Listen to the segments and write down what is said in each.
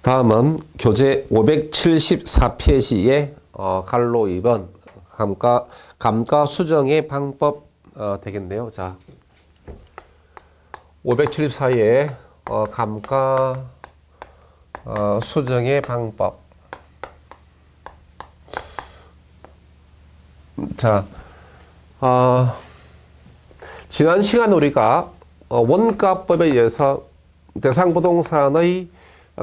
다음은 교재 574페이지의 갈로 2번 감가 수정의 방법 되겠네요. 자, 574의 감가 수정의 방법. 자, 지난 시간에 우리가 원가법에 의해서 대상부동산의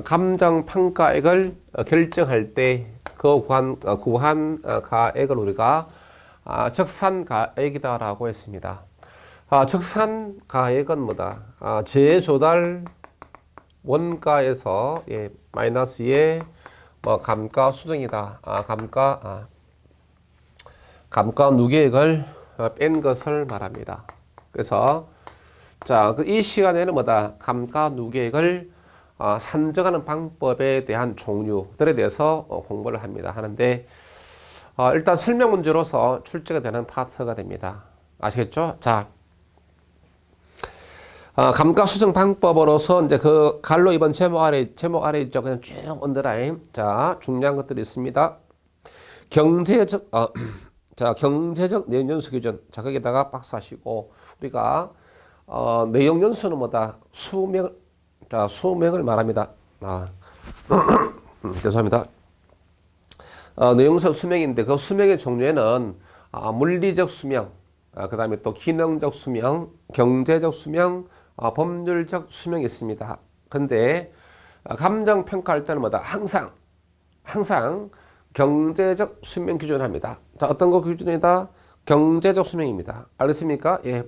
감정평가액을 결정할 때 그 구한 가액을 우리가 적산가액이다라고 했습니다. 적산가액은 뭐다? 재조달 원가에서 마이너스의 감가 수정이다. 감가 누계액을 뺀 것을 말합니다. 그래서 자, 이 시간에는 뭐다? 감가 누계액을 산정하는 방법에 대한 종류들에 대해서 공부를 하는데 일단 설명 문제로서 출제가 되는 파트가 됩니다. 아시겠죠? 자, 감가 수정 방법으로서 이제 그 갈로 이번 제목 아래 있죠. 그냥 쭉 언더라인. 자, 중요한 것들이 있습니다. 경제적 내용연수 기준. 자, 거기다가 박스하시고 우리가 내용연수는 뭐다? 수명을 말합니다. 죄송합니다. 내용서 수명인데 그 수명의 종류에는 물리적 수명, 그 다음에 또 기능적 수명, 경제적 수명, 법률적 수명이 있습니다. 근데 감정평가할 때는 뭐다? 항상 경제적 수명 기준을 합니다. 자, 어떤 거 기준이다? 경제적 수명입니다. 알겠습니까? 예.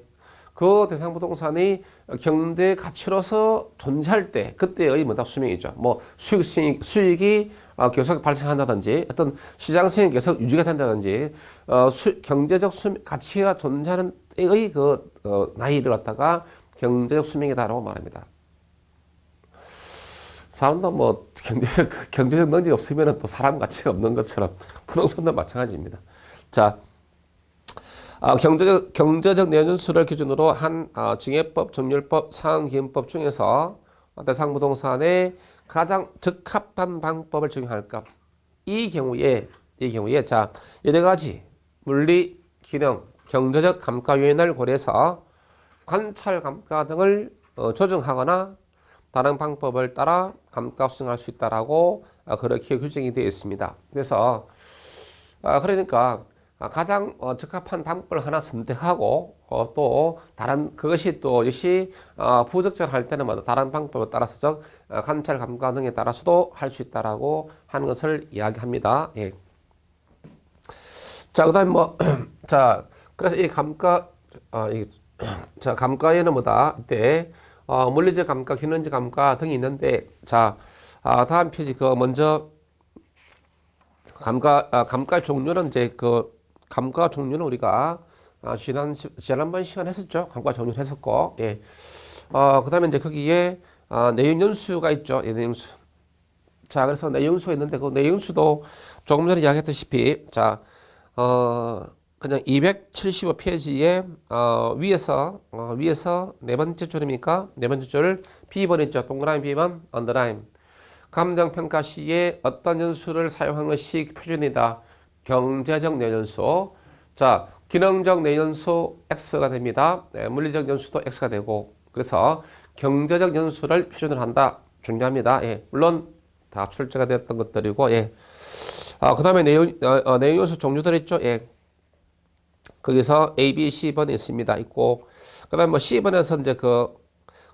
그 대상부동산이 경제 가치로서 존재할 때 그때의 뭐다 수명이죠. 뭐 수익이 계속 발생한다든지 어떤 시장 수익이 계속 유지가 된다든지 경제적 가치가 존재하는 때의 그 나이를 갖다가 경제적 수명이다라고 말합니다. 사람도 뭐 경제적 능력이 없으면 또 사람 가치가 없는 것처럼 부동산도 마찬가지입니다. 자. 경제적 내연수를 기준으로 한 증여법, 정률법, 상환기금법 중에서 대상부동산에 가장 적합한 방법을 적용할까? 이 경우에 자, 여러 가지 물리, 기능, 경제적 감가 요인을 고려해서 관찰 감가 등을 조정하거나 다른 방법을 따라 감가 수정할 수 있다라고 그렇게 규정이 되어 있습니다. 그래서 그러니까 가장 적합한 방법을 하나 선택하고 또 다른 그것이 또 역시 부적절할 때는 뭐 다른 방법에 따라서 관찰 감가 등에 따라서도 할 수 있다라고 하는 것을 이야기합니다. 예. 자, 그다음 자, 그래서 이 감가에는 뭐다? 이때 물리적 감가, 기능적 감가 등이 있는데 자, 다음 페이지 먼저 감가 종류는 이제 감가 종류는 우리가 지난번 시간 했었죠. 감가 종류를 했었고, 예. 그 다음에 이제 거기에 내용연수가 있죠. 예, 내용수. 자, 그래서 내용수가 있는데 그 내용수도 조금 전에 이야기했다시피, 자, 그냥 275페이지에 위에서 네 번째 줄입니까? 네 번째 줄 B번 있죠. 동그라미 B번, 언더라인. 감정평가 시에 어떤 연수를 사용한 것이 표준이다. 경제적 내연수. 자, 기능적 내연수 X가 됩니다. 네, 물리적 연수도 X가 되고. 그래서 경제적 연수를 표준을 한다. 중요합니다. 예, 물론 다 출제가 되었던 것들이고, 예. 그 다음에 내용 연수 종류들 있죠. 예. 거기서 A, B, C번이 있습니다. 있고. 그 다음에 C번에서 이제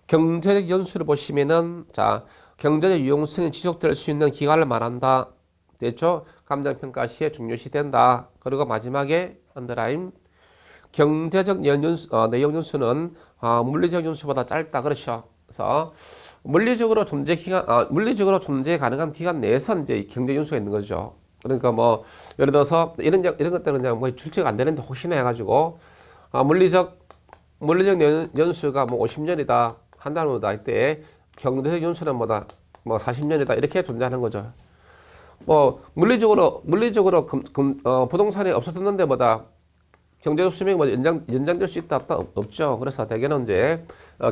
경제적 연수를 보시면은, 자, 경제적 유용성이 지속될 수 있는 기간을 말한다. 됐죠? 감정평가 시에 중요시 된다. 그리고 마지막에 언더라인 경제적 내용연수는 물리적 연수보다 짧다. 그렇죠? 그래서 물리적으로 존재 가능한 기간 내에서 이제 경제 연수가 있는 거죠. 그러니까 뭐 예를 들어서 이런 것들은 그냥 뭐 출제가 안 되는데 혹시나 해가지고 물리적 연수가 뭐 50년이다 한다는 이때 경제적 연수는 뭐다 뭐 40년이다 이렇게 존재하는 거죠. 뭐 물리적으로 부동산이 없어졌는데 뭐다 경제적 수명이 뭐 연장될 수 있다 없다 없죠. 그래서 대개는 이제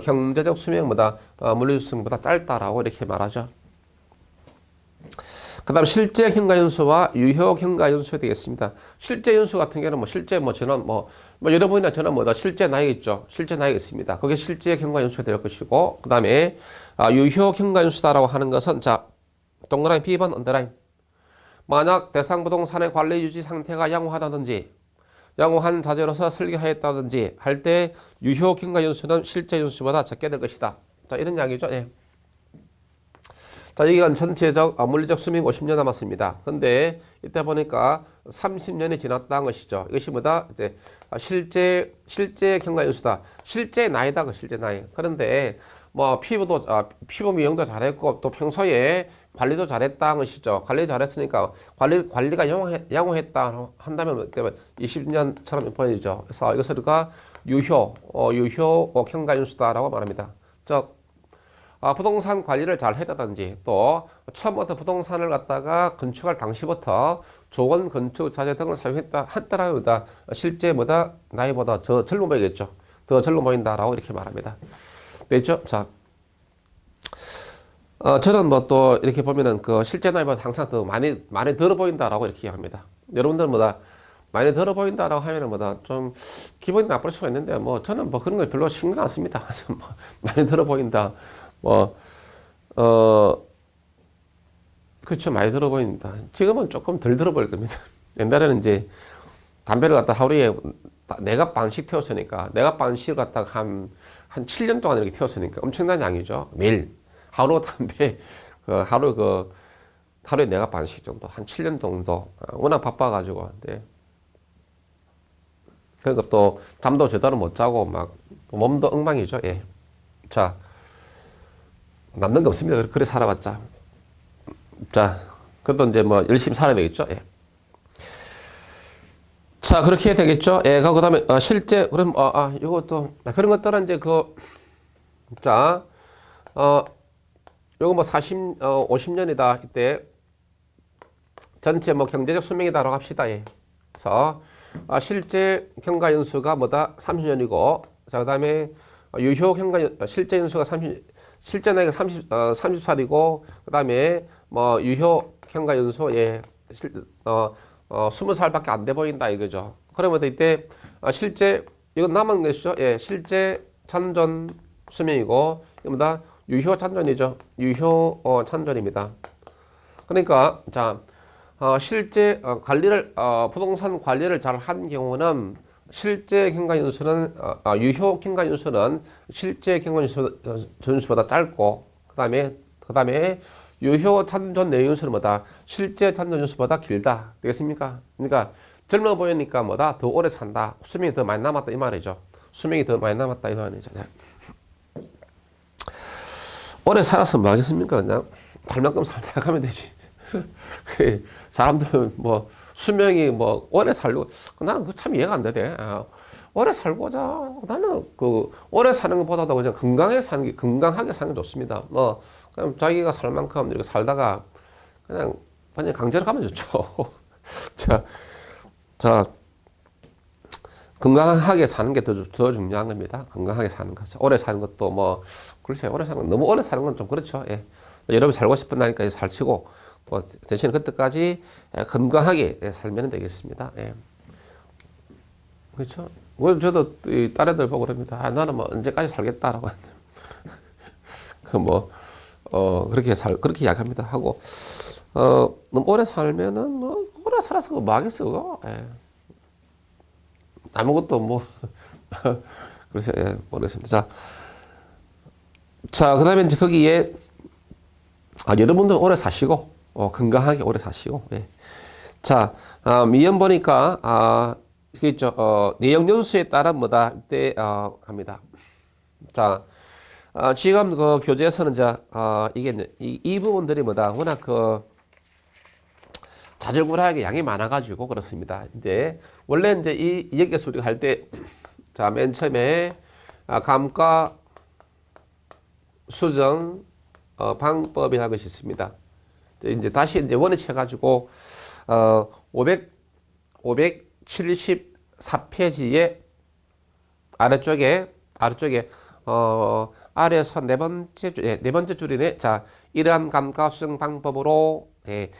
경제적 수명보다 물리적 수명보다 짧다라고 이렇게 말하죠. 그 다음 실제 경과연수와 유효 경과연수 되겠습니다. 실제 연수 같은 경우는 뭐 실제 뭐 전원 뭐 여러분이나 저는 뭐다 실제 나이겠죠. 실제 나이가 있습니다. 그게 실제 경과연수가 될 것이고, 그 다음에 유효 경과연수다라고 하는 것은 자, 동그라미 B번 언더라인. 만약 대상 부동산의 관리 유지 상태가 양호하다든지 양호한 자재로서 설계하였다든지 할 때 유효 경과연수는 실제 연수보다 적게 될 것이다. 자, 이런 이야기죠. 예. 자, 여기가 전체적 물리적 수명 50년 남았습니다. 근데 이때 보니까 30년이 지났다는 것이죠. 이것이 뭐다? 이제 실제 경과연수다. 실제 나이다. 그 실제 나이. 그런데 뭐 피부 미용도 잘했고 또 평소에 관리도 잘했다는 것이죠. 관리 잘했으니까 관리가 양호했다 한다면 20년처럼 보이죠. 그래서 이것을 우리가 유효 경과연수다라고 말합니다. 즉 부동산 관리를 잘 했다든지 또 처음부터 부동산을 갖다가 건축할 당시부터 좋은 건축 자재 등을 했다라고 실제 나이보다 더 젊어 보이겠죠. 더 젊어 보인다라고 이렇게 말합니다. 됐죠? 자, 저는 뭐 또 이렇게 보면은 그 실제 나이보다 항상 더 많이 들어 보인다라고 이렇게 합니다. 여러분들 많이 들어 보인다라고 하면은 좀 기분이 나쁠 수가 있는데 뭐 저는 뭐 그런 걸 별로 신경 안 씁니다. 뭐 많이 들어 보인다. 그렇죠. 많이 들어 보입니다. 지금은 조금 덜 들어 보일 겁니다. 옛날에는 이제 담배를 갖다 하루에 4갑 반씩 태웠으니까, 4갑 반씩을 갖다가 한 7년 동안 이렇게 태웠으니까 엄청난 양이죠. 매일. 하루 담배, 하루에 4갑 반씩 정도, 한 7년 정도. 워낙 바빠가지고. 네. 그러니까 또 잠도 제대로 못 자고 막 몸도 엉망이죠. 예. 자. 남는 게 없습니다. 그래 살아봤자. 자, 그래도 이제 뭐 열심히 살아야 되겠죠. 예. 자, 그렇게 되겠죠. 예, 그 다음에 실제 그럼 요것도 그런 것들은 이제 자, 요거 뭐 50년이다 이때 전체 뭐 경제적 수명이다라고 합시다. 예. 그래서 실제 경과연수가 30년이고, 자, 그 다음에 유효 실제 연수가 실제 나이가 30살이고, 그 다음에 뭐 유효 경과연수, 예, 20살밖에 안 돼 보인다 이거죠. 그러면 이때 실제 이건 남은 것이죠. 예, 실제 잔존 수명이고 이거보다 유효 잔존이죠. 유효 잔존입니다. 그러니까 자, 실제 부동산 관리를 잘 한 경우는 실제 경과연수는 유효 경과연수는 실제 경과연수보다 짧고, 그다음에 유효 잔존 내연수는 실제 잔존 연수보다 길다. 되겠습니까? 그러니까 젊어 보이니까 더 오래 산다. 수명이 더 많이 남았다 이 말이죠. 수명이 더 많이 남았다 이 말이죠. 오래 살아서 뭐 하겠습니까? 그냥 잘 만큼 살다 가면 되지. 사람들은 뭐 수명이 오래 살고, 나는 그 참 이해가 안 되네. 오래 살고자, 나는 오래 사는 것보다도 그냥 건강하게 사는 게 좋습니다. 그냥 자기가 살 만큼 이렇게 살다가 그냥 강제로 가면 좋죠. 자, 건강하게 사는 게 더 중요한 겁니다. 건강하게 사는 거죠. 오래 사는 것도 글쎄요, 너무 오래 사는 건 좀 그렇죠. 예. 여러분 살고 싶은 나이까지 살치고, 대신 그때까지 건강하게 살면 되겠습니다. 예. 그렇죠? 저도 딸애들 보고 그럽니다. 나는 언제까지 살겠다라고. 그렇게 이야기합니다. 하고, 너무 오래 살면은, 오래 살아서 뭐 하겠어, 그거? 예. 아무것도 그래서, 예, 모르겠습니다. 자, 그 다음에 이제 거기에, 여러분들 오래 사시고, 건강하게 오래 사시고, 예. 자, 미연 보니까, 그게 있죠. 내역 연수에 따른 이때, 갑니다. 자, 지금 교재에서는 이게, 이 부분들이 워낙 자질구레하게 양이 많아가지고 그렇습니다. 이제, 원래 이제 여기에서 우리가 할 때, 자, 맨 처음에, 감가, 수정, 방법이라는 것이 있습니다. 이제 다시 원위치 해가지고, 574페이지의 아래쪽에, 아래에서 네 번째 줄이네. 자, 이러한 감가 수정 방법으로, 예,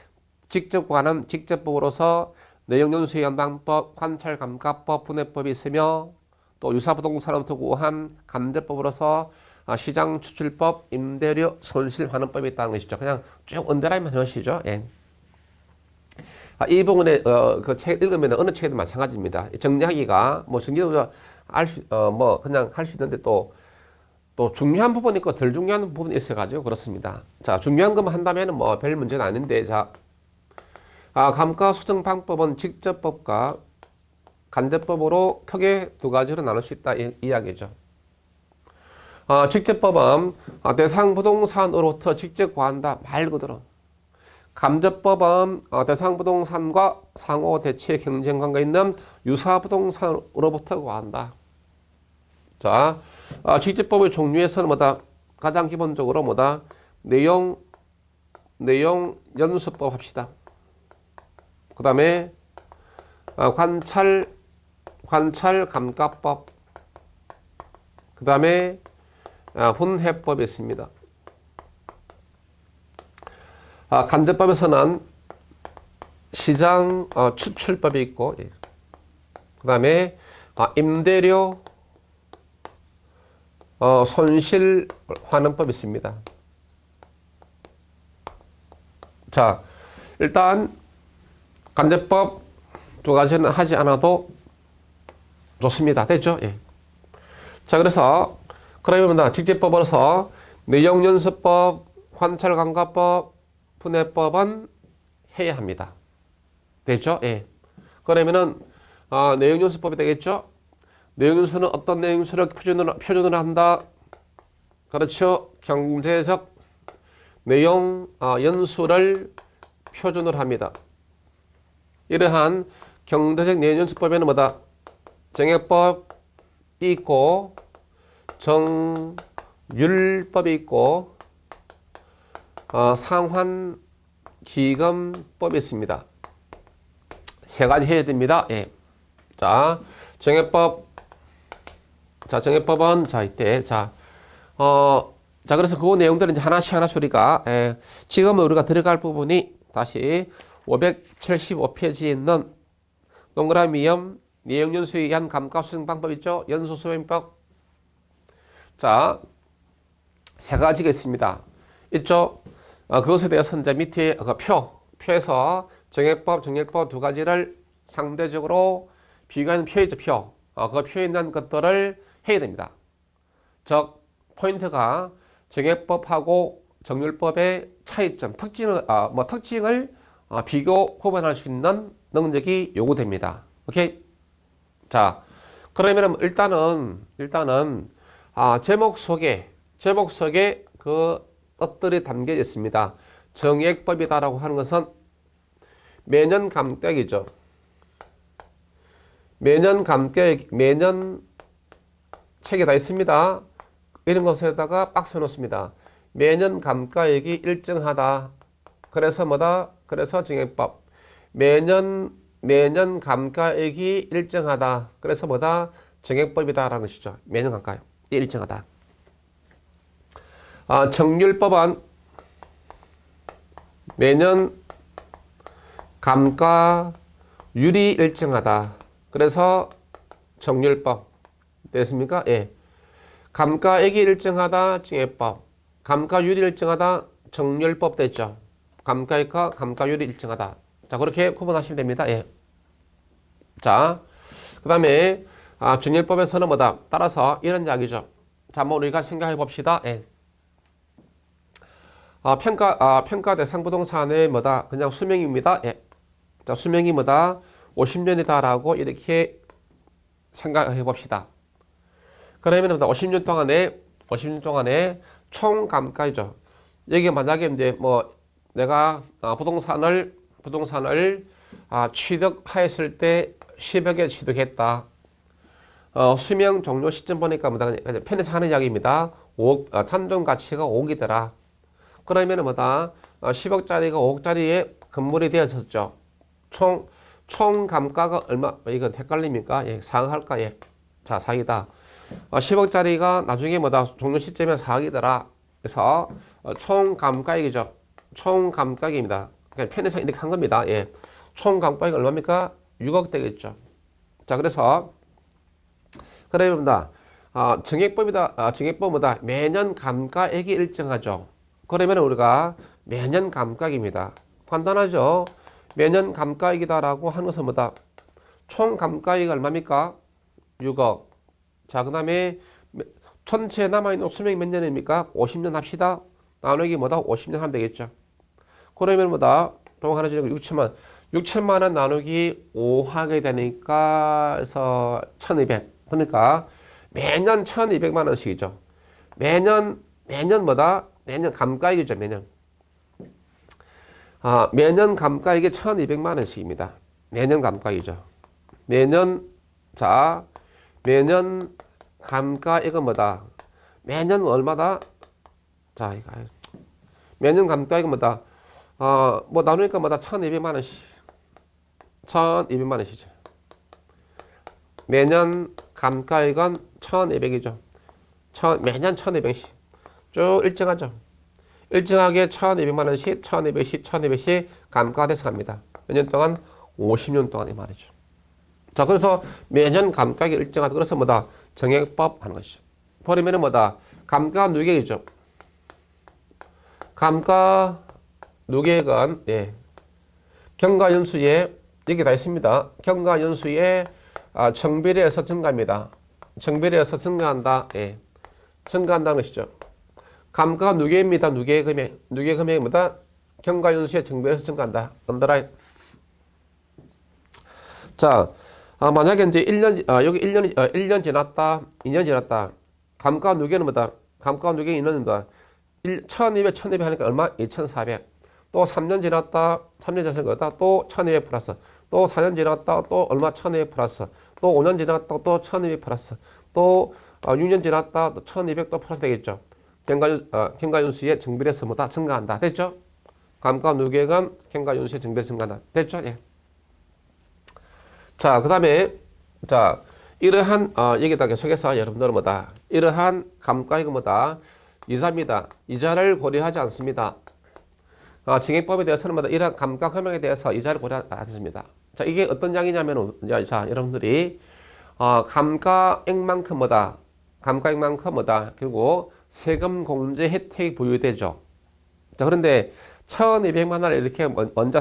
직접 구하는 직접법으로서 내용연수의 연방법, 관찰감가법, 분해법이 있으며 또 유사부동산으로부터 구한 간접법으로서 시장 추출법, 임대료 손실환원법이 있다는 것이죠. 그냥 쭉 언더라인만 해놓으시죠. 예. 이 부분에 그 책 읽으면 어느 책에도 마찬가지입니다. 정리하기가 뭐 정리도 뭐 그냥 할 수 있는데 또 중요한 부분이 있고 덜 중요한 부분이 있어가지고 그렇습니다. 자, 중요한 것만 한다면은 뭐 별 문제는 아닌데, 자, 감가 수정 방법은 직접법과 간접법으로 크게 두 가지로 나눌 수 있다 이 이야기죠. 직접법은 대상 부동산으로부터 직접 구한다 말 그대로. 간접법은 대상 부동산과 상호 대체 경쟁 관계 있는 유사 부동산으로부터 구한다. 자, 직접법의 종류에서는 뭐다? 가장 기본적으로 뭐다? 내용 연수법 합시다. 그 다음에 관찰 감가법, 그 다음에 분해법이 있습니다. 간접법에서는 시장 추출법이 있고, 그 다음에 임대료 손실환원법이 있습니다. 자, 일단 간접법 두 가지는 하지 않아도 좋습니다. 됐죠? 예. 자, 그러면 직접법으로서 내용연수법, 관찰감가법, 분해법은 해야 합니다. 됐죠? 예. 그러면은 내용연수법이 되겠죠? 내용연수는 어떤 내용연수를 표준으로 한다? 그렇죠. 경제적 내용 연수를 표준으로 합니다. 이러한 경제적 내용연수법에는 뭐다? 정액법이 있고 정율법이 있고 상환기금법이 있습니다. 세 가지 해야 됩니다. 예. 자, 정액법은 이때 그래서 그 내용들은 이제 하나씩 우리가 지금 우리가 들어갈 부분이 다시 575페이지에 있는 동그라미형 내용연수에 의한 감가수정 방법 있죠? 연수수행법. 자, 세 가지가 있습니다. 있죠? 그것에 대해서 이제 밑에 표에서 정액법, 정렬법 두 가지를 상대적으로 비교하는 표이죠, 표. 그 표에 있는 것들을 해야 됩니다. 즉, 포인트가 정액법하고 정률법의 차이점, 특징을 비교 구분할 수 있는 능력이 요구됩니다. 오케이? 자, 그러면 일단은 제목 속에 그 뜻들이 담겨 있습니다. 정액법이다라고 하는 것은 매년 감가액이죠. 매년 감가액, 매년 책에 다 있습니다. 이런 것에다가 박스 놓습니다. 매년 감가액이 일정하다. 그래서 뭐다? 그래서 정액법. 매년 감가액이 일정하다. 그래서 뭐다? 정액법이다라는 것이죠. 매년 감가액이 일정하다. 정률법은 매년 감가율이 일정하다. 그래서 정률법. 됐습니까? 예. 감가액이 일정하다. 정액법. 감가율이 일정하다. 정률법 됐죠. 감가액과 감가율이 일정하다. 자, 그렇게 구분하시면 됩니다. 예. 자, 그 다음에 정률법에서는 뭐다? 따라서 이런 이야기죠. 자, 한번 우리가 생각해 봅시다. 예. 평가 대상 부동산의 뭐다? 그냥 수명입니다. 예. 자, 수명이 뭐다? 50년이다라고 이렇게 생각해 봅시다. 그러면 50년 동안에 총 감가이죠. 여기 만약에 이제 뭐 내가 부동산을 취득하였을 때 10억에 취득했다. 수명 종료 시점 보니까 뭐다? 편에서 하는 이야기입니다. 5억, 찬존 가치가 5억이더라. 그러면 뭐다? 10억짜리가 5억짜리에 건물이 되어졌죠. 총 감가가 얼마? 이건 헷갈립니까? 예, 4억 할까? 예. 자, 4억이다. 10억짜리가 나중에 뭐다? 종료 시점에 4억이더라. 그래서 총 감가액이죠. 총 감가액입니다. 그냥 편의상 이렇게 한 겁니다. 예. 총 감가액이 얼마입니까? 6억 되겠죠. 자, 그래서 그러면다 정액법보다 매년 감가액이 일정하죠. 그러면 우리가 매년 감가액입니다. 간단하죠. 매년 감가액이다라고 하는 것은 뭐다? 총 감가액이 얼마입니까? 6억. 자, 그 다음에 전체 남아있는 수명이 몇 년입니까? 50년 합시다. 나누기 뭐다? 50년 하면 되겠죠. 그러면 뭐다? 돈 하나 주고 6천만 원 나누기 5 하게 되니까 그래서 1200. 그러니까 매년 1200만 원씩이죠. 매년 뭐다? 매년 감가액이죠. 매년 감가액이 1200만 원씩입니다. 매년 감가액이죠. 매년 감가액은 뭐다? 매년 얼마다? 자, 이거 매년 감가액은 뭐다? 뭐 나누니까 뭐다? 1200만 원씩. 1200만 원씩이죠. 매년 감가액은 1200이죠. 매년 1200씩. 쭉 일정하죠. 일정하게 1200만 원씩, 1200씩 감가가 돼서 갑니다. 몇 년 동안? 50년 동안 이 말이죠. 자, 그래서 매년 감가액이 일정하다. 그래서 뭐다? 정액법 하는 것이죠. 버리면은 뭐다? 감가 누계이죠. 감가 누계액은, 예. 경과연수에, 여기 다 있습니다. 경과연수에 정비례에서 증가합니다. 정비례에서 증가한다. 예. 증가한다는 것이죠. 감가 누계입니다. 누계금액. 누계금액이 뭐다? 경과연수에 정비례에서 증가한다. 언더라인. 자, 만약에 이제 1년, 여기 1년 지났다, 2년 지났다. 감가 누계는 뭐다? 감가 누계 2년입니다. 1200 하니까 얼마? 2400. 또 3년 지났다, 3년 지났을 거다. 또 1200 플러스. 또 4년 지났다, 또 얼마? 1200 플러스. 또 5년 지났다, 또 1200 플러스. 또 6년 지났다, 또 1200 또 플러스 되겠죠. 경과연수의 정비례에서 뭐다? 증가한다. 됐죠? 감가 누계액은 경과연수의 정비례에서 증가한다. 됐죠? 예. 자, 그 다음에, 자, 이러한, 여기다 계속해서 여러분들은 뭐다? 이러한 감가액은 뭐다? 이자입니다. 이자를 고려하지 않습니다. 증액법에 대해서는 뭐다? 이러한 감가 금액에 대해서 이자를 고려하지 않습니다. 자, 이게 어떤 양이냐면, 자, 여러분들이, 감가액만큼 뭐다? 감가액만큼 뭐다? 그리고 세금 공제 혜택이 부여되죠. 자, 그런데 1200만 원을 이렇게 먼저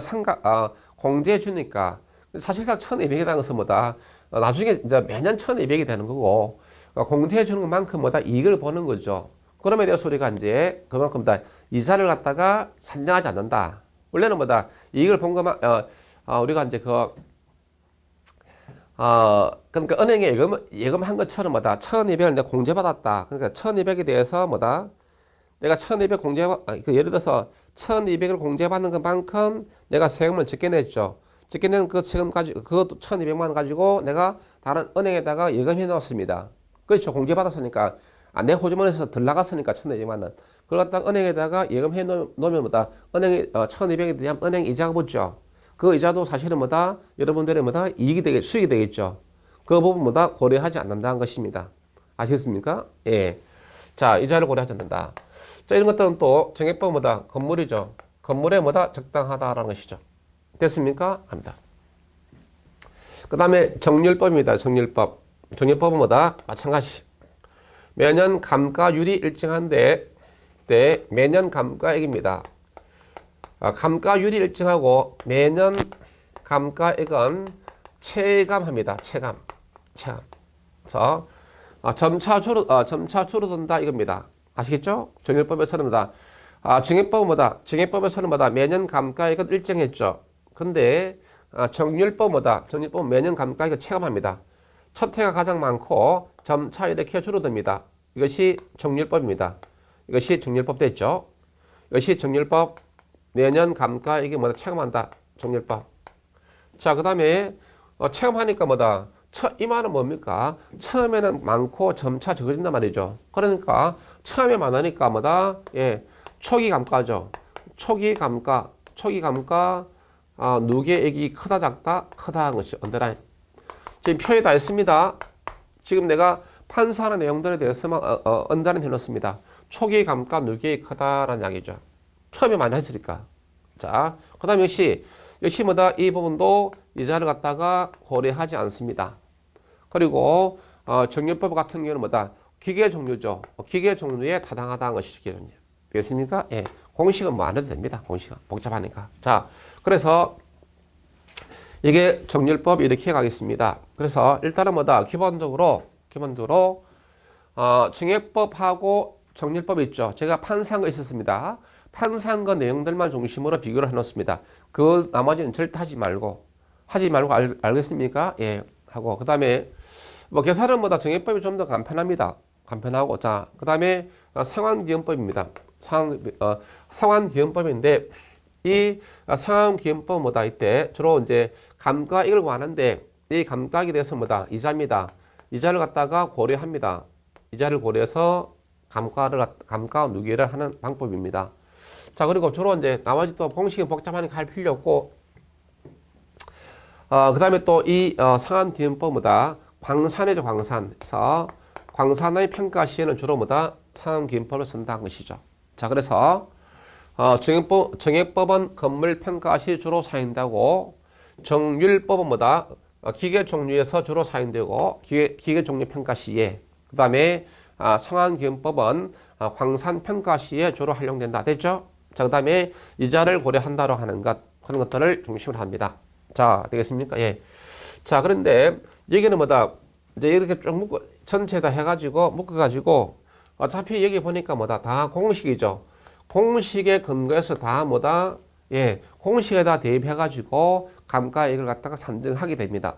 공제해 주니까 사실상 1200이라는 것은 뭐다? 나중에 이제 매년 1200이 되는 거고, 공제해 주는 것만큼 뭐다? 이익을 보는 거죠. 그럼에 대해서 우리가 이제 그만큼 다 이자를 갖다가 산정하지 않는다. 원래는 뭐다? 이익을 본 것만, 우리가 이제 그러니까 은행에 예금한 것처럼 뭐다? 1200을 내가 공제받았다. 그러니까 1200에 대해서 뭐다? 내가 1200 예를 들어서 1200을 공제받는 것만큼 내가 세금을 적게냈죠. 적게낸 그 세금 가지고, 그것도 1200만 원 가지고 내가 다른 은행에다가 예금해 넣었습니다. 그렇죠. 공제받았으니까. 내 호주머니에서 덜 나갔으니까 1200만 원. 그걸 갖다가 은행에다가 예금해 놓으면 뭐다? 은행이, 1200에 대한 은행 이자가 붙죠. 그 이자도 사실은 뭐다? 여러분들의 뭐다? 수익이 되겠죠. 그 부분 뭐다? 고려하지 않는다는 것입니다. 아시겠습니까? 예. 자, 이자를 고려하지 않는다. 자, 이런 것들은 또 정액법 뭐다? 건물이죠. 건물에 뭐다? 적당하다라는 것이죠. 됐습니까? 합니다. 그 다음에 정률법입니다. 정률법. 정률법은 뭐다? 마찬가지. 매년 감가율이 일정한데, 매년 감가액입니다. 감가율이 일정하고 매년 감가액은 체감합니다. 체감. 그래서 점차 줄어든다 이겁니다. 아시겠죠? 정률법에서는 뭐다? 정액법은 뭐다? 정액법에서는 뭐다? 매년 감가액은 일정했죠. 근데 정률법 뭐다? 정률법은 매년 감가액을 체감합니다. 첫 해가 가장 많고 점차 이렇게 줄어듭니다. 이것이 정률법입니다. 이것이 정률법 됐죠? 이것이 정률법. 매년 감가액이 뭐다? 체감한다. 정률법. 자, 그 다음에 체감하니까 뭐다? 이 말은 뭡니까? 처음에는 많고 점차 적어진단 말이죠. 그러니까 처음에 많으니까 뭐다? 예, 초기 감가죠. 초기 감가. 누계액이 크다 작다? 크다 하는 것이 언더라인. 지금 표에 다 있습니다. 지금 내가 판사하는 내용들에 대해서만 언더라인 해놓습니다. 초기 감가 누계액이 크다라는 이야기죠. 처음에 많이 했으니까. 자, 그 다음 역시 뭐다? 이 부분도 이자를 갖다가 고려하지 않습니다. 그리고, 정렬법 같은 경우는 뭐다? 기계 종류죠. 기계 종류에 타당하다는 것이 기계 종류. 되겠습니까? 예. 공식은 뭐 안 해도 됩니다. 공식은. 복잡하니까. 자, 그래서 이게 정렬법 이렇게 가겠습니다. 그래서 일단은 뭐다? 기본적으로, 증액법하고 정렬법 있죠. 제가 판사한 거 있었습니다. 판사한 거 내용들만 중심으로 비교를 해놓습니다. 그 나머지는 절대 하지 말고 알겠습니까? 예. 하고, 그 다음에 뭐 계산은 뭐다? 정액법이 좀 더 간편합니다. 간편하고. 자, 그 다음에 상환기원법입니다. 상환기원법인데, 이 상환기원법 뭐다? 이때 주로 이제 감가액을 구하는데, 이 감가액에 대해서 뭐다? 이자입니다. 이자를 갖다가 고려합니다. 이자를 고려해서 감가 누계를 하는 방법입니다. 자, 그리고 주로 이제 나머지 또 공식이 복잡하니까 할 필요 없고, 그 다음에 또 이 상환기원법 뭐다? 광산이죠, 광산에서 광산의 평가 시에는 주로 뭐다? 상환기원법을 쓴다는 것이죠. 자, 그래서 정액법은 건물 평가 시 주로 사용되고, 정률법은 뭐다? 기계 종류에서 주로 사용되고, 기계 종류 평가 시에, 그 다음에 상환기원법은 광산 평가 시에 주로 활용된다. 됐죠? 자, 그 다음에 이자를 고려한다로 하는 그런 것들을 중심으로 합니다. 자, 되겠습니까? 예. 자, 그런데 여기는 뭐다? 이제 이렇게 쭉 전체 다 해가지고, 묶어가지고, 어차피 여기 보니까 뭐다? 다 공식이죠. 공식에 근거해서 다 뭐다? 예. 공식에다 대입해가지고, 감가액을 갖다가 산정하게 됩니다.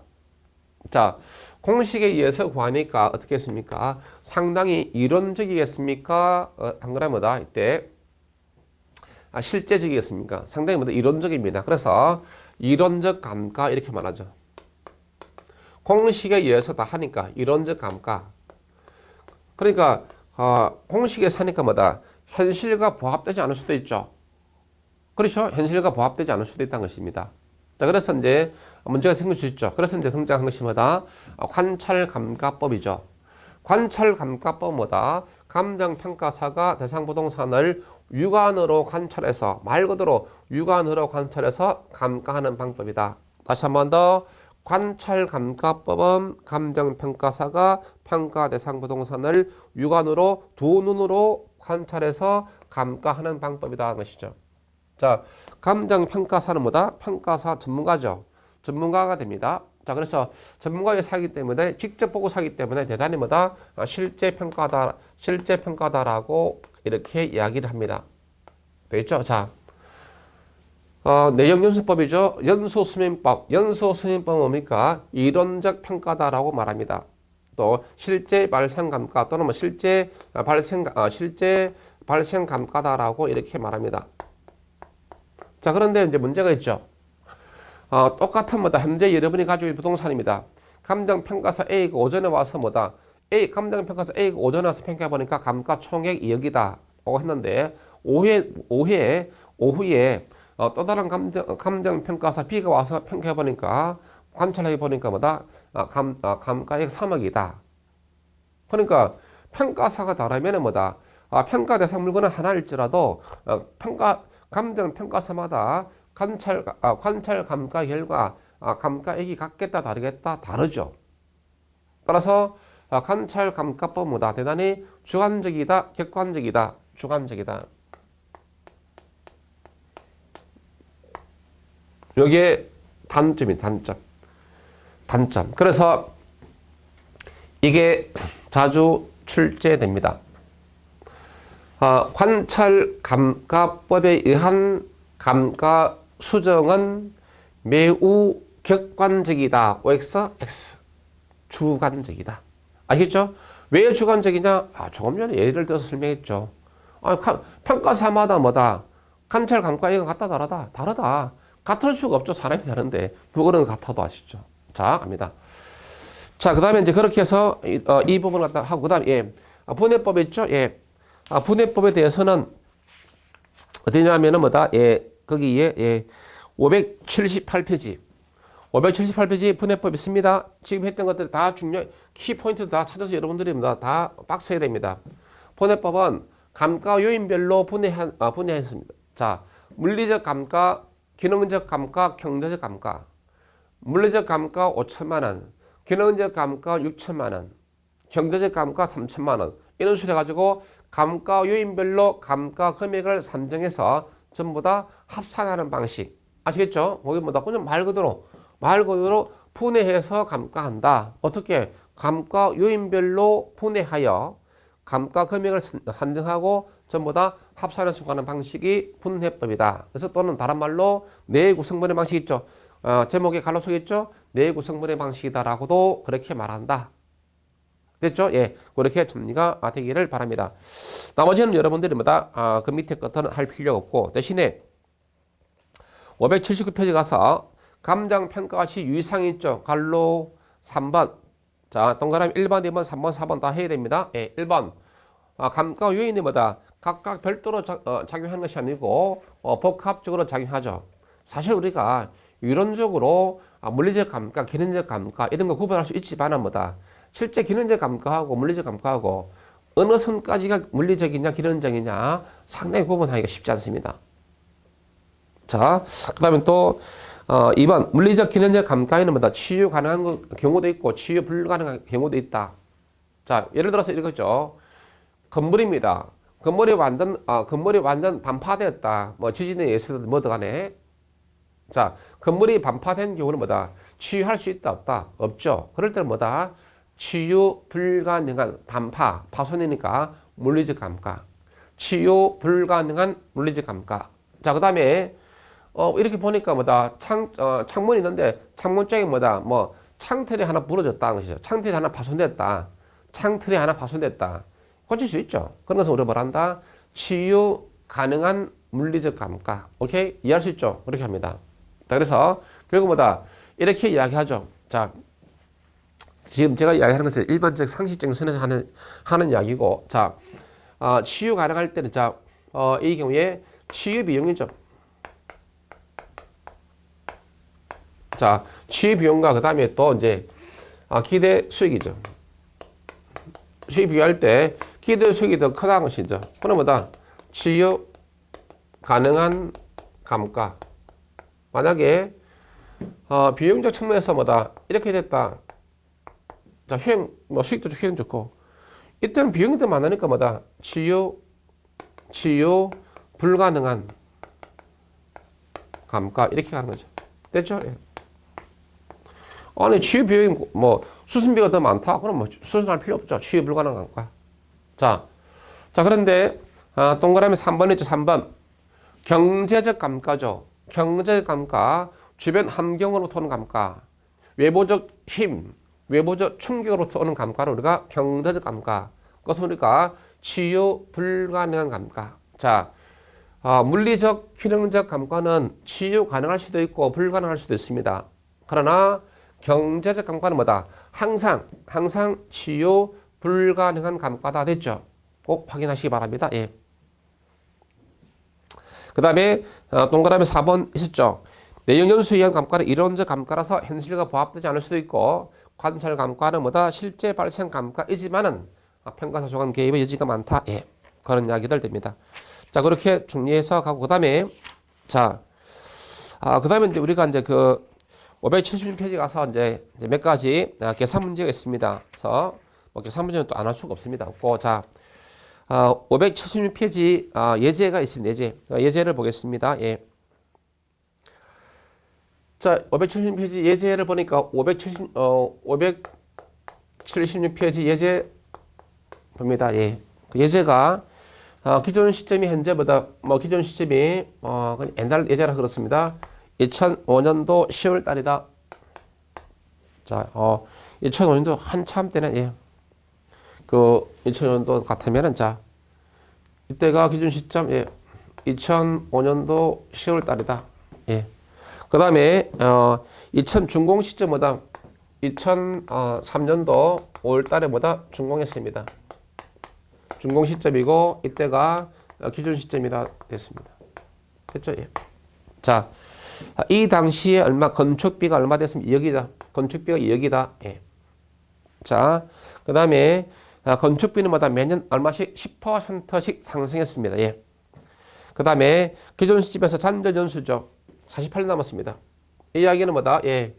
자, 공식에 의해서 구하니까 어떻게 했습니까? 상당히 이론적이겠습니까? 한 거라 뭐다? 이때. 실제적이겠습니까? 상당히 뭐다? 이론적입니다. 그래서, 이론적 감가 이렇게 말하죠. 공식에 의해서 다 하니까 이론적 감가. 그러니까 공식에 사니까 뭐다? 현실과 부합되지 않을 수도 있죠. 그렇죠? 현실과 부합되지 않을 수도 있다는 것입니다. 자, 그래서 이제 문제가 생길 수 있죠. 그래서 이제 등장한 것이 뭐다? 관찰감가법이죠. 관찰감가법 뭐다? 감정평가사가 대상부동산을 육안으로 관찰해서, 말 그대로 육안으로 관찰해서 감가하는 방법이다. 다시 한 번 더. 관찰감가법은 감정평가사가 평가 대상 부동산을 육안으로 두 눈으로 관찰해서 감가하는 방법이다 하는 것이죠. 자, 감정평가사는 뭐다? 평가사 전문가죠. 전문가가 됩니다. 자, 그래서 전문가의 사기 때문에 직접 보고 사기 때문에 대단히 뭐다? 실제 평가다라고 이렇게 이야기를 합니다. 되겠죠? 자. 내용연수법이죠. 연수수민법. 연수수민법은 뭡니까? 이론적 평가다라고 말합니다. 또 실제 발생감가 또는 뭐 실제 발생감가다라고 이렇게 말합니다. 자, 그런데 이제 문제가 있죠. 똑같은 뭐다? 현재 여러분이 가지고 있는 부동산입니다. 감정평가사 A가 오전에 와서 뭐다? 감정평가사 A가 오전에 와서 평가해 보니까 감가 총액 2억이다 라고 했는데 오후에 또 다른 감정평가사 B가 와서 평가해보니까, 관찰해보니까 뭐다? 감가액 3억이다. 그러니까 평가사가 다르면 뭐다? 평가 대상 물건은 하나일지라도, 감정평가사마다 관찰 감가 결과, 감가액이 같겠다, 다르겠다, 다르죠. 따라서, 관찰 감가법 뭐다? 대단히 주관적이다, 객관적이다, 주관적이다. 여기에 단점. 그래서 이게 자주 출제됩니다. 관찰감가법에 의한 감가 수정은 매우 객관적이다. OX, X. 주관적이다. 아시겠죠? 왜 주관적이냐? 조금 전에 예를 들어서 설명했죠. 평가사마다 뭐다? 관찰 감가액은 같다, 다르다. 다르다. 같을 수가 없죠. 사람이 다른데. 그거는 같아도 아시죠? 자, 갑니다. 자, 그 다음에 이제 그렇게 해서 이 부분을 갖다 하고, 그 다음에, 예. 분해법 있죠? 예. 분해법에 대해서는 어디냐면은 뭐다? 예. 거기에, 예. 578페이지. 578페이지 분해법 있습니다. 지금 했던 것들 다 키포인트 다 찾아서 여러분들이 다 박스해야 됩니다. 분해법은 감가 요인별로 분해했습니다. 자, 물리적 감가, 기능적 감가, 경제적 감가. 물리적 감가 5천만 원, 기능적 감가 6천만 원, 경제적 감가 3천만 원. 이런 식으로 해가지고 감가 요인별로 감가 금액을 산정해서 전부 다 합산하는 방식. 아시겠죠? 거기 뭐다? 그냥 말 그대로 분해해서 감가한다. 어떻게? 감가 요인별로 분해하여 감가 금액을 산정하고 전부 다 합산해서 가는 방식이 분해법이다. 그래서 또는 다른 말로 네 구성분의 방식 있죠. 제목에 갈로 써 있죠. 네 구성분의 방식이다라고도 그렇게 말한다. 됐죠? 예, 그렇게 정리가 되기를 바랍니다. 나머지는 여러분들이 뭐다? 그 밑에 것들은 할 필요 없고 대신에 579페이지 가서 감정평가 시 유의사항이 있죠. 갈로 3번. 자, 동그라미 1번, 2번, 3번, 4번 다 해야 됩니다. 예, 1번. 감가 요인이 뭐다? 각각 별도로 작용하는 것이 아니고 복합적으로 작용하죠. 사실 우리가 이론적으로 물리적 감가, 기능적 감가 이런 거 구분할 수 있지만 뭐다? 실제 기능적 감가하고 물리적 감가하고 어느 선까지가 물리적이냐 기능적이냐 상당히 구분하기가 쉽지 않습니다. 자, 그 다음에 또 2번 물리적 기능적 감가에는 뭐다? 치유 가능한 경우도 있고 치유 불가능한 경우도 있다. 자, 예를 들어서 이거죠. 건물입니다. 건물이 완전 반파되었다. 뭐 지진에 의해서든 뭐든 간에. 자, 건물이 반파된 경우는 뭐다? 치유할 수 있다 없다? 없죠. 그럴 때는 뭐다? 치유 불가능한 파손이니까 물리적 감가. 치유 불가능한 물리적 감가. 자, 그 다음에 이렇게 보니까 뭐다? 창문이 있는데 창문 쪽에 뭐다? 뭐 창틀이 하나 부러졌다는 것이죠. 창틀이 하나 파손됐다. 창틀이 하나 파손됐다. 고칠 수 있죠. 그런 것은 우리가 뭐라 한다? 치유 가능한 물리적 감가. 오케이? 이해할 수 있죠? 그렇게 합니다. 자, 그래서 결국 뭐다? 이렇게 이야기하죠. 자, 지금 제가 이야기하는 것은 일반적 상식적인 선에서 하는 이야기고, 자, 치유 가능할 때는 자, 이 경우에 치유 비용이죠. 자, 치유 비용과 그 다음에 또 이제 기대 수익이죠. 수익 비교할 때 기대 수익이 더 크다는 것이죠. 그럼 뭐다? 치유 가능한 감가. 만약에 비용적 측면에서 뭐다? 이렇게 됐다. 자, 수익도 효용 좋고. 이때는 비용이 더 많으니까 뭐다? 치유 불가능한 감가. 이렇게 가는 거죠. 됐죠? 예. 아니, 치유 비용이 뭐 수술비가 더 많다? 그럼 뭐 수술할 필요 없죠. 치유 불가능한 감가. 자, 그런데 동그라미 3번 있죠. 3번. 경제적 감가죠. 경제적 감가. 주변 환경으로부터 오는 감가. 외부적 힘, 외부적 충격으로부터 오는 감가를 우리가 경제적 감가. 그것은 우리가 치유 불가능한 감가. 자, 물리적, 기능적 감가는 치유 가능할 수도 있고 불가능할 수도 있습니다. 그러나 경제적 감가는 뭐다? 항상 치유 불가능한 감가다. 됐죠? 꼭 확인하시기 바랍니다. 예. 그 다음에 동그라미 4번 있었죠? 내용 연수에 의한 감가는 이론적 감가라서 현실과 부합되지 않을 수도 있고, 관찰 감가는 뭐다? 실제 발생 감가이지만은 평가사 조간 개입의 여지가 많다. 예. 그런 이야기들 됩니다. 자, 그렇게 정리해서 가고, 그 다음에 자, 그 다음에 이제 우리가 이제 그 576페이지 가서 이제 몇 가지 계산 문제가 있습니다. 그래서 뭐 계산 문제는 또 안 할 수가 없습니다. 없고, 자, 576페이지 예제가 있습니다. 예제를 보겠습니다. 예. 자, 576페이지 예제를 보니까 576페이지 예제 봅니다. 예. 그 예제가 기존 시점이 현재보다 기존 시점이 옛날 예제라 그렇습니다. 2005년도 10월 달이다. 자, 2005년도 한참 때는 예. 그 2005년도 같으면은 자, 이때가 기준 시점 예. 2005년도 10월 달이다. 예. 그다음에 2000 준공 시점보다 2003년도 5월 달에 보다 준공했습니다. 준공 시점이고 이때가 기준 시점이다 됐습니다. 됐죠? 예. 자, 이 당시에 건축비가 얼마 됐습니까? 2억이다. 건축비가 2억이다. 예. 자, 그 다음에 건축비는 매년 얼마씩 10%씩 상승했습니다. 예. 그 다음에 기존 시점에서 잔존 연수죠. 48년 남았습니다. 이 이야기는 뭐다? 예.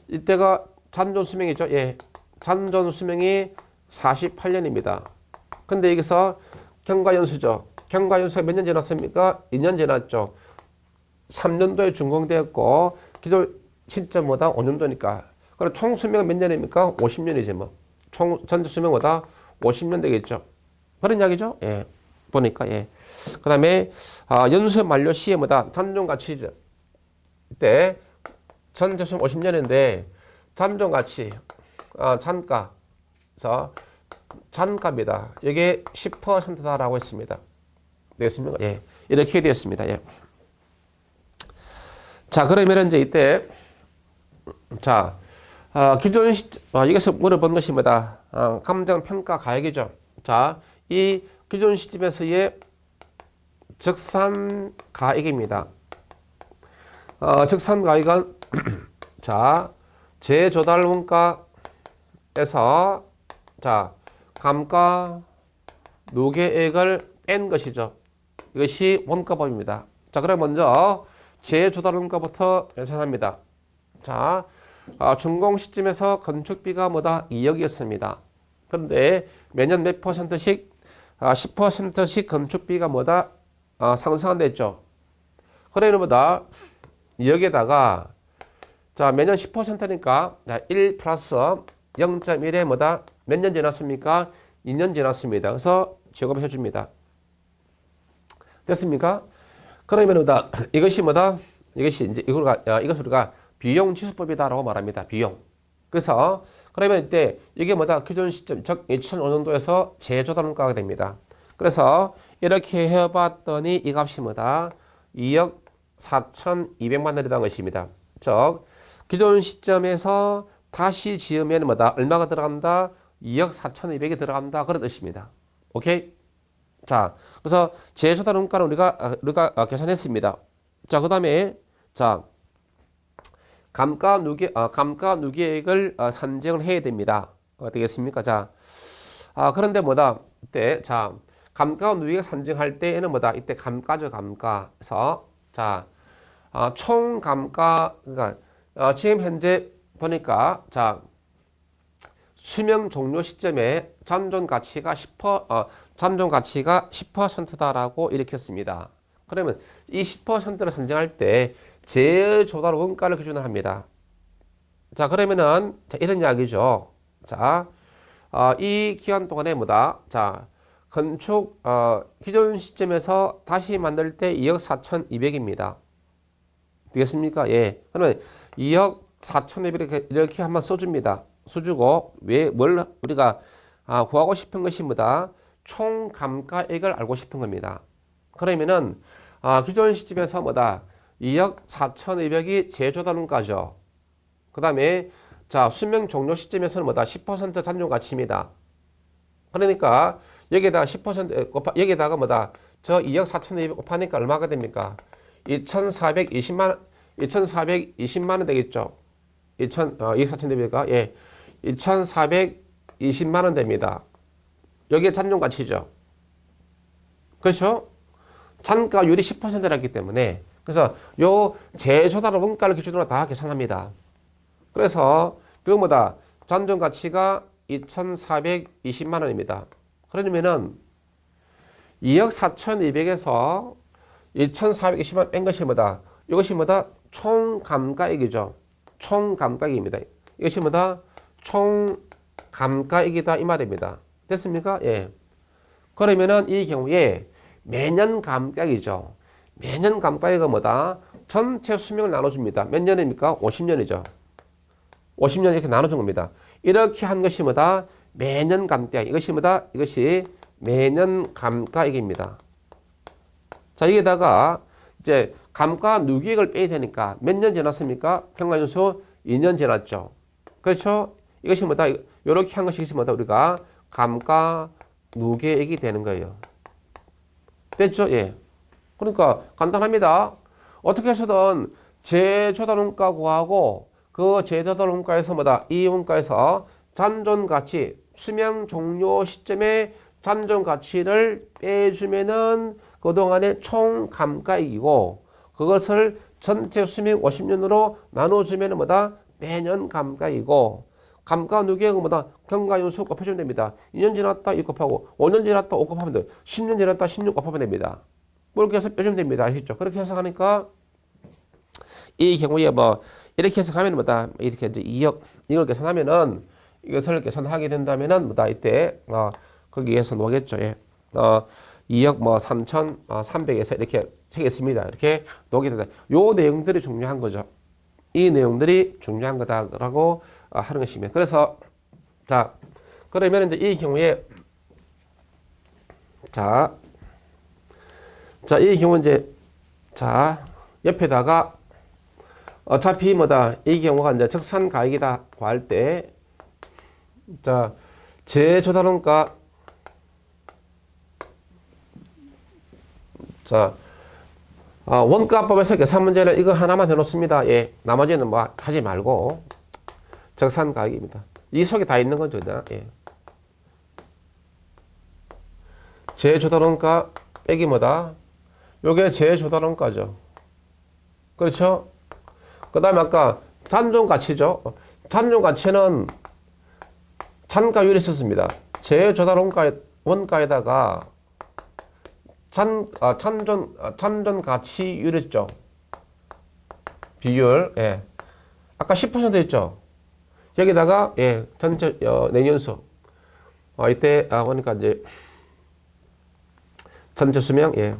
이때가 잔존 수명이죠. 예. 잔존 수명이 48년입니다. 근데 여기서 경과연수죠. 경과연수가 몇 년 지났습니까? 2년 지났죠. 3년도에 준공되었고 기존 시점보다 5년도니까. 그럼 총 수명은 몇 년입니까? 50년이지 뭐. 총 전체 수명보다 50년 되겠죠. 그런 이야기죠. 예. 보니까 예. 그다음에 연수 만료 시에 뭐다? 잔존 가치죠. 이때 전체 수명 50년인데 잔존 가치 잔가. 자, 잔가입니다. 이게 10%다라고 했습니다. 되겠습니까? 예. 이렇게 되었습니다. 예. 자, 그러면 이제 이때 자, 기존 여기서 물어본 것이 뭐다? 감정 평가 가액이죠. 자, 이 기존 시점에서의 적산 가액입니다. 적산 가액은 자, 재조달 원가에서 자, 감가 누계액을 뺀 것이죠. 이것이 원가법입니다. 자, 그럼 먼저 재조달 원가부터 계산합니다. 자, 준공 시점에서 건축비가 뭐다? 2억이었습니다. 그런데 매년 몇 %씩 10%씩 건축비가 뭐다? 상승한댔죠. 그러면 뭐다? 2억에다가 자, 매년 10%니까 1 플러스 0.1에 뭐다? 몇 년 지났습니까? 2년 지났습니다. 그래서 제곱해 줍니다. 됐습니까? 그러면 뭐다? 이것이 뭐다? 이것이 이제 이것을 우리가 비용 지수법이다라고 말합니다. 비용. 그래서 그러면 이때 이게 뭐다? 기존 시점 즉 2005년도에서 재조달 원가가 됩니다. 그래서 이렇게 해봤더니 이 값이 뭐다? 2억 4,200만 원이라는 것입니다. 즉 기존 시점에서 다시 지으면 뭐다? 얼마가 들어간다? 2억 4,200이 들어간다. 그런 뜻입니다. 오케이? 자, 그래서 재조달 원가는 우리가 계산했습니다. 자, 그다음에 자, 감가 누계액을 산정을 해야 됩니다. 되겠습니까? 자, 그런데 뭐다? 이때 자, 감가 누계액 산정할 때에는 뭐다? 이때 감가죠, 감가. 그래서 자, 총 감가 그러니까 지금 현재 보니까 자, 수명 종료 시점에 잔존 가치가 10%다라고 일으켰습니다. 그러면 이 10%를 산정할 때 재조달 원가를 기준으로 합니다. 자, 그러면은 자, 이런 이야기죠. 자, 이 기간 동안에 뭐다? 자, 건축 기존 시점에서 다시 만들 때 2억 4,200입니다. 되겠습니까? 예. 그러면 2억 4,200 이렇게 한번 써줍니다. 써주고 뭘 우리가 구하고 싶은 것이 뭐다? 총 감가액을 알고 싶은 겁니다. 그러면은 기존 시점에서 뭐다? 2억 4,200이 재조달 원가죠. 그 다음에 자, 수명 종료 시점에서는 뭐다? 10% 잔존 가치입니다. 그러니까 여기에다가 10% 여기에다가 뭐다? 저 2억 4,200 곱하니까 얼마가 됩니까? 2,420만 원 되겠죠. 2억 4,200가 예, 2,420만 원 됩니다. 여기에 잔존 가치죠. 그렇죠? 잔가율이 10%였기 때문에 그래서 요 재조달 원가를 기준으로 다 계산합니다. 그래서 그거보다 잔존 가치가 2,420만 원입니다. 그러면은 2억 4,200에서 2,420만 원 뺀 것이 뭐다? 이것이 뭐다? 총 감가액이죠. 총 감가액입니다. 이것이 뭐다? 총 감가액이다 이 말입니다. 됐습니까? 예. 그러면은 이 경우에 매년 감가액이죠. 매년 감가액은 뭐다? 전체 수명을 나눠줍니다. 몇 년입니까? 50년이죠. 50년 이렇게 나눠준 겁니다. 이렇게 한 것이 뭐다? 매년 감가액. 이것이 뭐다? 이것이 매년 감가액입니다. 자, 여기다가 이제 감가 누계액을 빼야 되니까 몇 년 지났습니까? 평가연수 2년 지났죠. 그렇죠? 이것이 뭐다? 이렇게 한 것이 뭐다? 우리가 감가 누계액이 되는 거예요. 됐죠? 예. 그러니까 간단합니다. 어떻게 해서든 재조달 원가 구하고 그 재조달 원가에서 뭐다? 이 원가에서 잔존 가치, 수명 종료 시점에 잔존 가치를 빼주면은 그동안의 총 감가액이고 그것을 전체 수명 50년으로 나눠주면 뭐다? 매년 감가이고 감가 누계액은 뭐다? 경과연수 곱해주면 됩니다. 2년 지났다 2 곱하고 5년 지났다 5 곱하면 돼요. 10년 지났다 16 곱하면 됩니다. 그렇게 해서 빼주면 됩니다. 아시죠? 그렇게 해석하니까 이 경우에 뭐 이렇게 해석하면 뭐다? 이렇게 이제 2억 이걸 계산하면은 이것을 계산하게 된다면은 뭐다? 이때 거기에서 놓겠죠. 예. 2억 뭐 3,300에서 이렇게 책했습니다. 이렇게 놓게 된다. 요 내용들이 중요한 거죠. 이 내용들이 중요한 거다라고 하는 것입니다. 그래서 자 그러면 이제 이 경우에 이 경우 이제 옆에다가 어차피 뭐다 이 경우가 이제 적산가액이다고 할 때 재조달원가 원가법에서 계산 문제는 이거 하나만 해놓습니다. 예, 나머지는 뭐 하지 말고 적산가액입니다. 이 속에 다 있는 거죠, 그냥. 예. 재조달원가 빼기 뭐다? 요게 재조달원가죠. 그렇죠? 그 다음에 아까 잔존가치죠. 잔존가치는 잔가율이 있었습니다. 재조달원가에다가 잔존가치율 있죠. 비율. 예. 아까 10% 했죠. 여기다가 예, 전체 내년수. 이때 보니까 이제 전체 수명 예.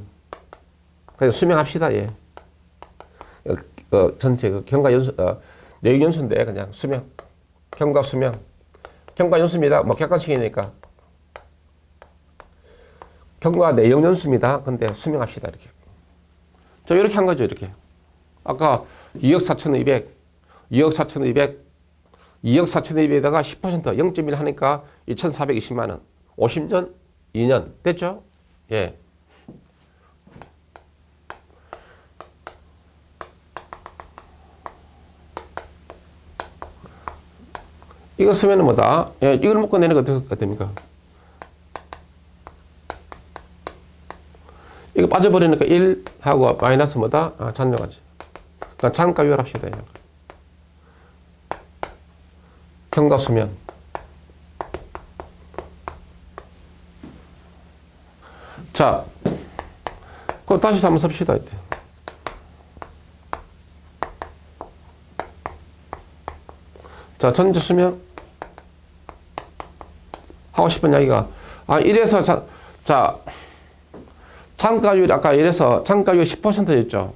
그냥 수명합시다. 예. 전체 경과 연수 내용 연수인데 그냥 수명. 경과 수명. 경과 연수입니다. 뭐 객관식이니까. 경과 내용 연수입니다. 근데 수명합시다. 이렇게. 이렇게 한 거죠. 이렇게. 아까 2억 4,200, 2억 4,200, 2억 4,200에다가 10% 0.1 하니까 2,420만 원. 50년, 2년. 됐죠? 예. 이거 쓰면은 뭐다? 예, 이걸 묶어내는 거 어떻게 됩니까? 이거 빠져버리니까 1 하고 마이너스 뭐다? 잔존가치. 그러니까 잔가율 합시다. 경과수명. 자, 그럼 다시 한번 씁시다. 이때. 자, 전체 수명. 하고 싶은 이야기가, 이래서, 잔가율, 아까 이래서 잔가율 10%였죠.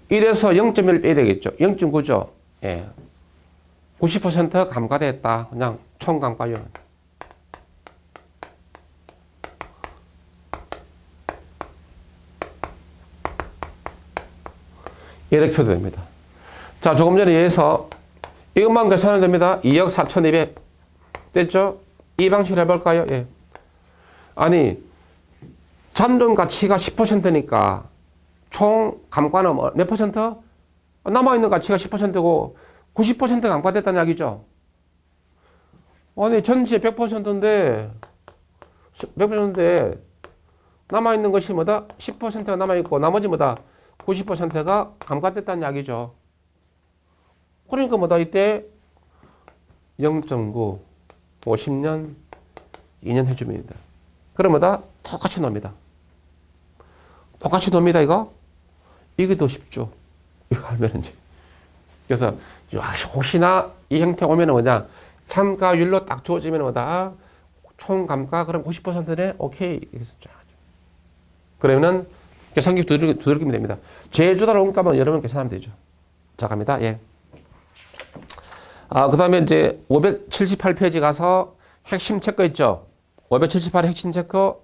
이래서 0.1 빼야 되겠죠. 0.9죠. 예. 90% 감가됐다. 그냥 총 감가율. 이렇게 해도 됩니다. 자, 조금 전에 얘에서 이것만 계산하면 됩니다. 2억 4,200. 됐죠? 이 방식으로 해볼까요? 예. 아니, 잔존 가치가 10%니까 총 감가는 몇 퍼센트? 남아있는 가치가 10%고 90% 감가됐다는 이야기죠. 아니, 전체 100%인데, 100%인데, 남아있는 것이 뭐다? 10%가 남아있고, 나머지 뭐다? 90%가 감가됐다는 이야기죠. 그러니까 뭐다? 이때 0.9, 50년, 2년 해줍니다. 그럼 뭐다? 똑같이 놉니다. 똑같이 놉니다, 이거? 이게 더 쉽죠. 이거 알면 이제. 그래서, 혹시나 이 형태 오면 뭐냐? 참가율로 딱 주어지면 뭐다? 총 감가, 그럼 90%네? 오케이. 그러면은, 계산기 두들기면 됩니다. 제주달 원가만 여러분 계산하면 되죠. 자, 갑니다. 예. 그 다음에 이제 578페이지 가서 핵심 체크 있죠. 578 핵심 체크,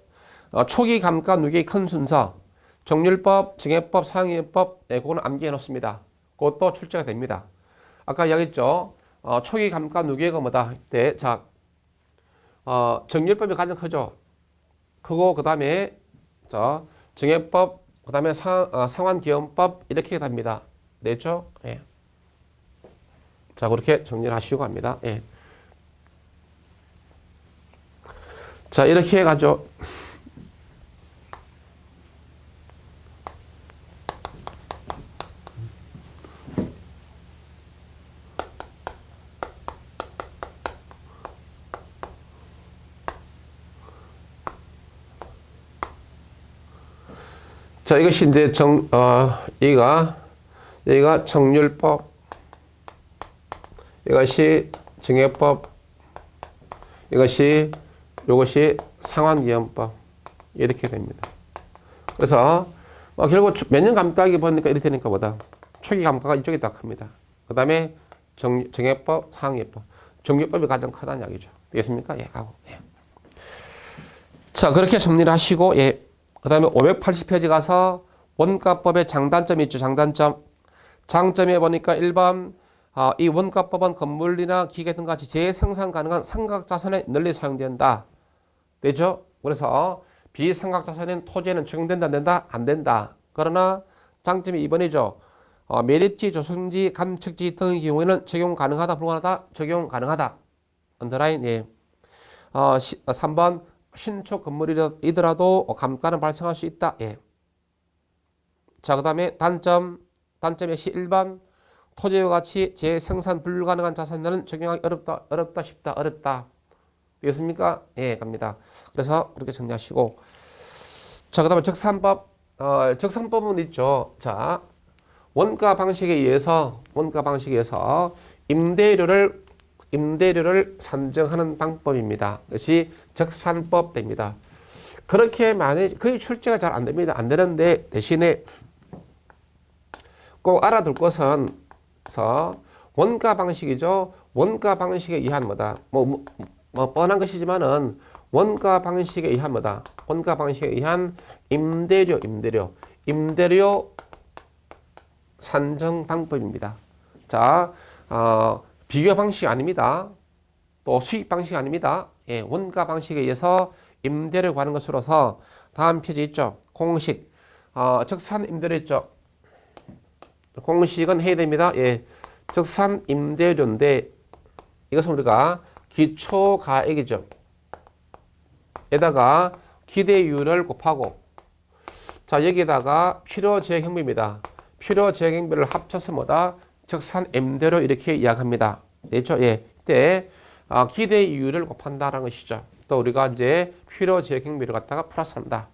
초기 감가 누계의 큰 순서, 정률법, 증액법, 상위법, 그거는 암기해 놓습니다. 그것도 출제가 됩니다. 아까 이야기했죠. 초기 감가 누계가 뭐다? 때, 자, 정률법이 가장 크죠. 크고, 그 다음에, 자, 증액법, 그 다음에 상환기원법, 이렇게 됩니다. 됐죠? 예. 자, 그렇게 정리를 하시고 합니다. 예. 자, 이렇게 해가지고, 자, 이것이 이제 여기가 정률법, 이것이 증여법, 이것이 상환기한법 이렇게 됩니다. 그래서 결국 몇 년 감가하기 보니까 이렇게 되니까 뭐다? 초기 감가가 이쪽이 더 큽니다. 그 다음에 정해법, 상해법, 정유법이 가장 크다는 이야기죠. 되겠습니까? 예, 하고. 예. 자, 그렇게 정리를 하시고, 예. 그 다음에 580페이지 가서 원가법의 장단점이 있죠. 장점에 보니까 1번, 이 원가법은 건물이나 기계 등 같이 재생산 가능한 삼각자산에 널리 사용된다. 되죠? 그래서 비삼각자산인 토지에는 적용된다, 안 된다? 안 된다. 그러나 장점이 2번이죠. 매립지, 조성지, 감축지 등의 경우에는 적용 가능하다, 불가능하다? 적용 가능하다. 언더라인, 예. 3번, 신축 건물이더라도 감가는 발생할 수 있다. 예. 자, 그 다음에 단점이 1번, 토지와 같이 재생산 불가능한 자산에는 적용하기 어렵다, 쉽다, 어렵다. 되겠습니까? 예, 갑니다. 그래서 그렇게 정리하시고. 자, 그 다음에 적산법. 적산법은 있죠. 자, 원가 방식에 의해서 임대료를 산정하는 방법입니다. 그것이 적산법 됩니다. 그렇게 거의 출제가 잘 안 됩니다. 안 되는데 대신에 꼭 알아둘 것은 원가 방식이죠. 원가 방식에 의한 뭐다. 뻔한 것이지만은 원가 방식에 의한 뭐다. 원가 방식에 의한 임대료 산정 방법입니다. 자, 비교 방식 아닙니다. 또 수익 방식 아닙니다. 예, 원가 방식에 의해서 임대료를 구하는 것으로서 다음 표지 있죠. 공식, 적산 임대료 있죠. 공식은 해야 됩니다. 예, 적산 임대료인데 이것은 우리가 기초가액이죠. 에다가 기대율을 곱하고, 자, 여기다가 필요재액행비입니다. 필요재액행비를 합쳐서 뭐다? 적산 임대료 이렇게 이야기합니다. 됐죠? 예, 이때 기대율을 곱한다라는 것이죠. 또 우리가 이제 필요재액행비를 갖다가 플러스한다.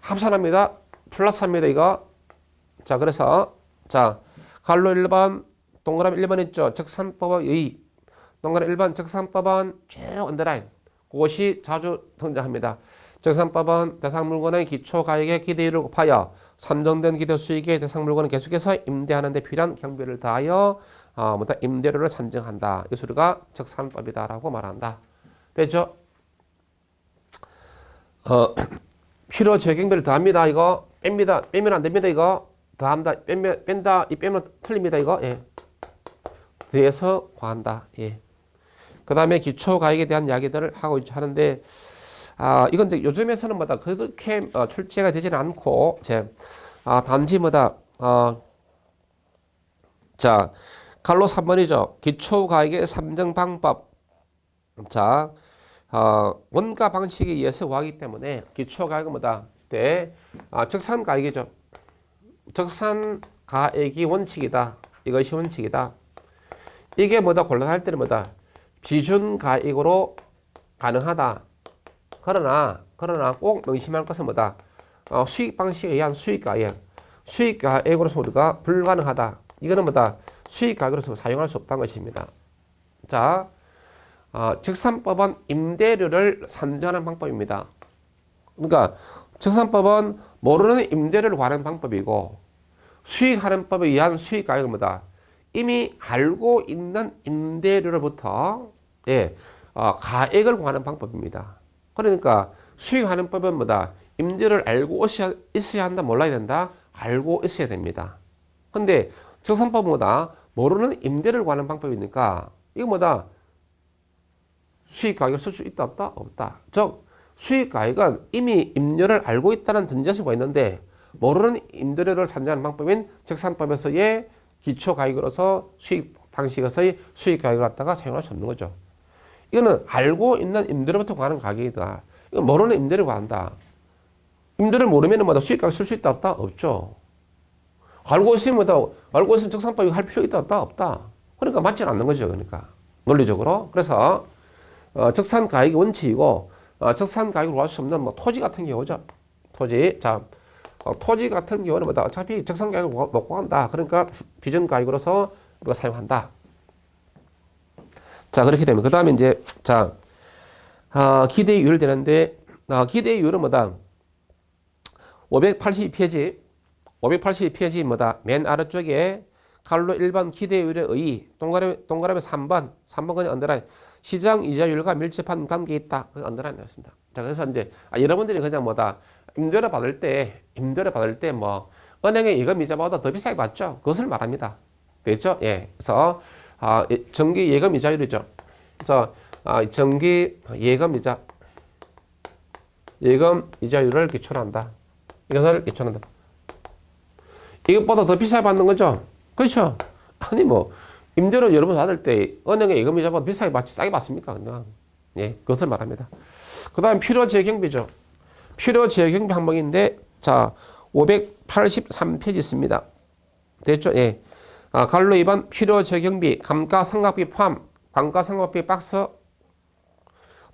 합산합니다. 플러스합니다. 이거. 자, 그래서 자, 갈로 1번, 동그라미 1번 있죠. 적산법의 의. 동그라미 1번 적산법은 쭉 언더라인. 그것이 자주 등장합니다. 적산법은 대상 물건의 기초가액의 기대율을 곱하여 산정된 기대 수익의 대상 물건을 계속해서 임대하는 데 필요한 경비를 다하여 임대료를 산정한다. 이 소리가 적산법이다라고 말한다. 됐죠? 필요재경비를 더합니다. 이거 뺍니다. 빼면 안 됩니다. 이거 더한다. 뺀다. 이 빼면 틀립니다. 이거. 예. 더해서 구한다. 예. 그 다음에 기초가액에 대한 이야기들을 하는데, 이건 이제 요즘에서는 그렇게 출제가 되지는 않고, 단지 자, 갈로 3번이죠. 기초가액의 산정 방법. 자, 원가 방식에 의해서 구하기 때문에 기초가액은 적산가액이죠. 적산가액이 원칙이다. 이것이 원칙이다. 이게 곤란할 때는 비준가액으로 가능하다. 그러나 꼭 명심할 것은 수익 방식에 의한 수익가액으로서 우리가 불가능하다. 이거는 수익가액으로서 사용할 수 없다는 것입니다. 자, 적산법은 임대료를 산정하는 방법입니다. 그러니까 적산법은 모르는 임대료를 구하는 방법이고, 수익하는 법에 의한 수익가액은 이미 알고 있는 임대료로부터 가액을 구하는 방법입니다. 그러니까 수익하는 법은 임대료를 알고 있어야 한다, 몰라야 된다? 알고 있어야 됩니다. 근데 적산법은 모르는 임대료를 구하는 방법이니까 이거 수익가액을 쓸 수 있다, 없다? 없다. 즉 수익가액은 이미 임대료를 알고 있다는 전제수가 있는데 모르는 임대료를 산정하는 방법인 적산법에서의 기초가액으로서 수익 방식에서의 수익가액을 갖다가 사용할 수 없는 거죠. 이거는 알고 있는 임대료부터 구하는 가격이다. 이건 모르는 임대료를 구한다. 임대료를 모르면 수익가액 쓸 수 있다, 없다? 없죠. 알고 있으면 적산법이 할 필요 있다, 없다? 없다. 그러니까 맞지는 않는 거죠. 그러니까 논리적으로. 그래서 적산가액이 원칙이고, 적산가액을 구할 수 없는 토지 같은 경우죠. 토지. 자, 토지 같은 경우는 뭐다? 어차피 적성 가격을 먹고 간다. 그러니까 비전 가격으로서 우리가 사용한다. 자, 그렇게 되면 그 다음에 이제 자 기대이율 되는데 기대이율은 뭐다? 582페이지 582페이지 뭐다? 맨 아래쪽에 칼로 1번 기대율의 의 동그라미 3번 그냥 언더라인 시장 이자율과 밀접한 관계에 있다. 그 언더라인이었습니다. 자, 그래서 이제 여러분들이 그냥 뭐다? 임대료 받을 때 뭐 은행의 예금 이자보다 더 비싸게 받죠. 그것을 말합니다. 됐죠? 예. 그래서 정기 예금 이자율이죠. 그래서 정기 예금 이자율을 기초로 한다. 이것을 기초로 한다. 이것보다 더 비싸게 받는 거죠. 그렇죠? 아니 뭐 임대료 여러분 받을 때 은행의 예금 이자보다 비싸게 받지 싸게 받습니까? 그냥 예, 그것을 말합니다. 그다음 필요 재경비죠. 필요 재경비 항목인데 자 583페이지 있습니다. 됐죠? 예. 갈로 2번 필요 재경비 감가상각비 포함 감가상각비 박스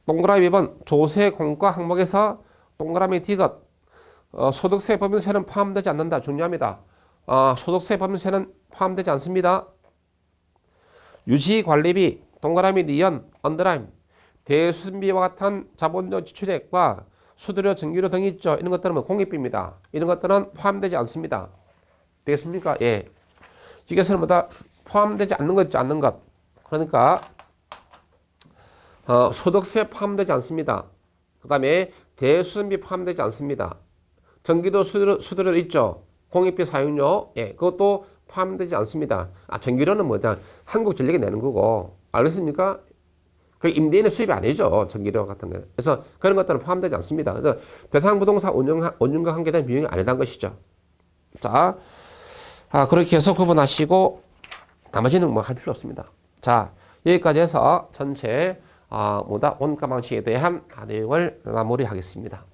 동그라미 2번 조세 공과 항목에서 동그라미 디귿 소득세 법인세는 포함되지 않는다. 중요합니다. 소득세 법인세는 포함되지 않습니다. 유지관리비 동그라미 니은 언더라인 대수신비와 같은 자본적 지출액과 수수료, 전기료 등이 있죠. 이런 것들은 뭐 공익비입니다. 이런 것들은 포함되지 않습니다. 되겠습니까? 예. 이것은 뭐다? 포함되지 않는 것 있죠. 않는 것. 그러니까 소득세 포함되지 않습니다. 그 다음에 대수신비 포함되지 않습니다. 전기도 수수료 있죠. 공익비 사용료, 예, 그것도 포함되지 않습니다. 전기료는 뭐냐? 한국전력이 내는 거고, 알겠습니까? 그 임대인의 수입이 아니죠. 전기료 같은 거. 그래서 그런 것들은 포함되지 않습니다. 그래서 대상부동산 운영과 관계된 비용이 아니라는 것이죠. 자, 그렇게 해서 구분하시고 나머지는 뭐 할 필요 없습니다. 자, 여기까지 해서 전체 원가 방식에 대한 내용을 마무리하겠습니다.